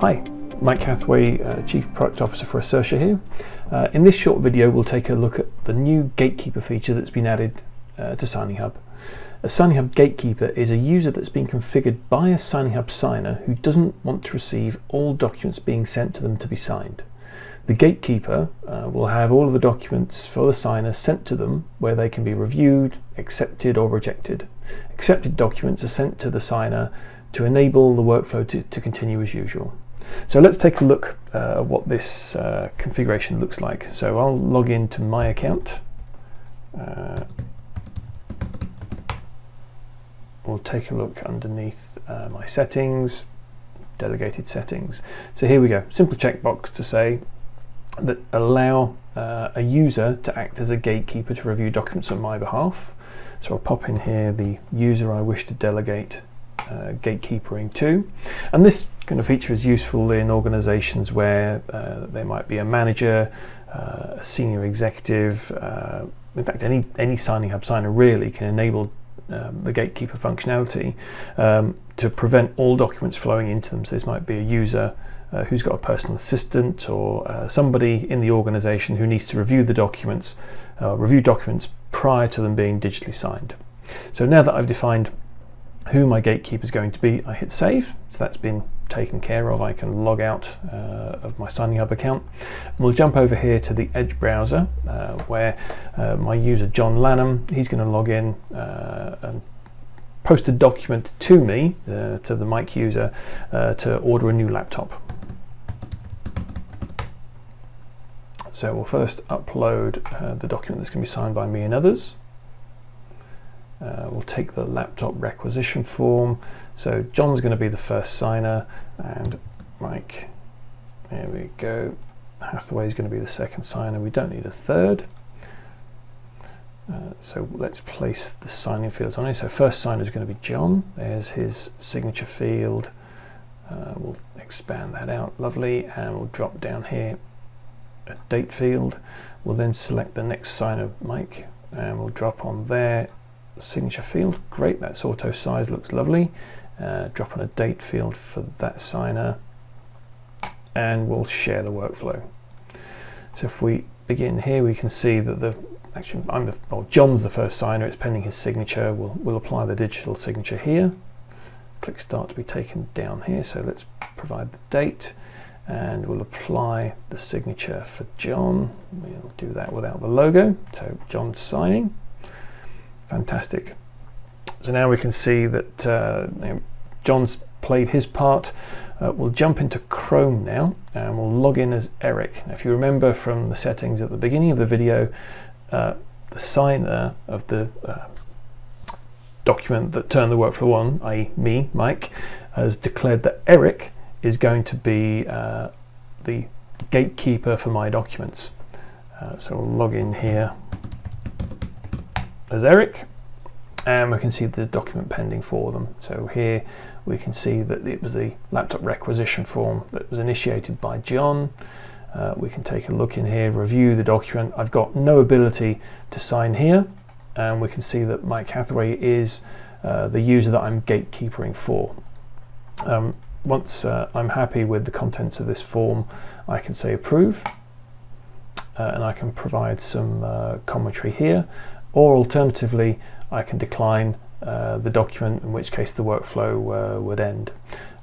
Hi, Mike Hathaway, Chief Product Officer for Ascertia here. In this short video we'll take a look at the new Gatekeeper feature that's been added to SigningHub. A SigningHub Gatekeeper is a user that's been configured by a SigningHub signer who doesn't want to receive all documents being sent to them to be signed. The Gatekeeper will have all of the documents for the signer sent to them where they can be reviewed, accepted or rejected. Accepted documents are sent to the signer to enable the workflow to continue as usual. So let's take a look at what this configuration looks like. So I'll log into my account. We'll take a look underneath my settings, delegated settings. So here we go, simple checkbox to say that allow a user to act as a gatekeeper to review documents on my behalf. So I'll pop in here the user I wish to delegate gatekeepering to, and this kind of feature is useful in organizations where there might be a manager, a senior executive, in fact any SigningHub signer really can enable the gatekeeper functionality to prevent all documents flowing into them. So this might be a user who's got a personal assistant or somebody in the organization who needs to review the documents, review documents prior to them being digitally signed. So now that I've defined who my gatekeeper is going to be, I hit save. So that's been taken care of. I can log out of my SigningHub account. We'll jump over here to the Edge browser where my user John Lanham, he's going to log in and post a document to me, to the Mike user, to order a new laptop. So we'll first upload the document that's going to be signed by me and others. We'll take the laptop requisition form. So John's going to be the first signer, and Mike, there we go, Hathaway is going to be the second signer. We don't need a third. So let's place the signing fields on it. So first signer is going to be John. There's his signature field. We'll expand that out, lovely, and we'll drop down here a date field. We'll then select the next signer, Mike, and we'll drop on there signature field. Great, that's auto size, looks lovely. Drop on a date field for that signer, and we'll share the workflow. So if we begin here, we can see that John's the first signer. It's pending his signature. We'll apply the digital signature here. Click start to be taken down here. So let's provide the date, and we'll apply the signature for John. We'll do that without the logo. So John's signing. Fantastic. So now we can see that John's played his part. We'll jump into Chrome now, and we'll log in as Eric. Now, if you remember from the settings at the beginning of the video, the signer of the document that turned the workflow on, i.e. me, Mike, has declared that Eric is going to be the gatekeeper for my documents. So we'll log in here as Eric, and we can see the document pending for them. So here we can see that it was the laptop requisition form that was initiated by John. We can take a look in here, review the document. I've got no ability to sign here, and we can see that Mike Hathaway is the user that I'm gatekeepering for. Once I'm happy with the contents of this form, I can say approve, and I can provide some commentary here. Or alternatively, I can decline the document, in which case the workflow would end.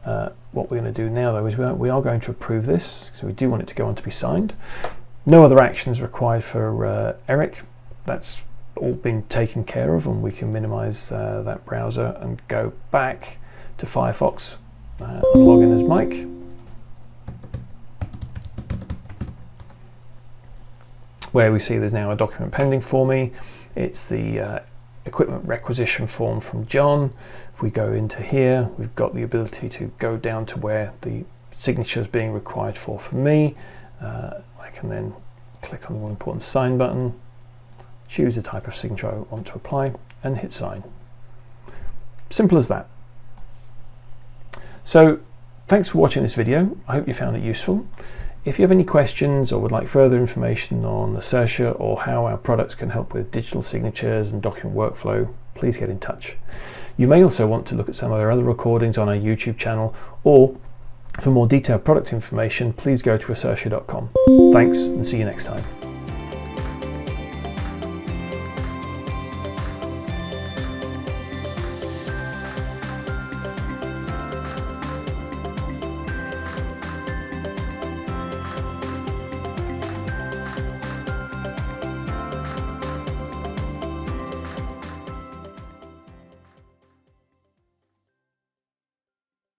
What we're going to do now, though, is we are going to approve this, so we do want it to go on to be signed. No other actions required for Eric. That's all been taken care of, and we can minimize that browser and go back to Firefox and log in as Mike. Where we see there's now a document pending for me. It's the equipment requisition form from John. If we go into here, we've got the ability to go down to where the signature is being required for me. I can then click on the all important sign button, choose the type of signature I want to apply, and hit sign. Simple as that. So thanks for watching this video. I hope you found it useful. If you have any questions or would like further information on Ascertia or how our products can help with digital signatures and document workflow, please get in touch. You may also want to look at some of our other recordings on our YouTube channel, or For more detailed product information, please go to ascertia.com. Thanks, and see you next time.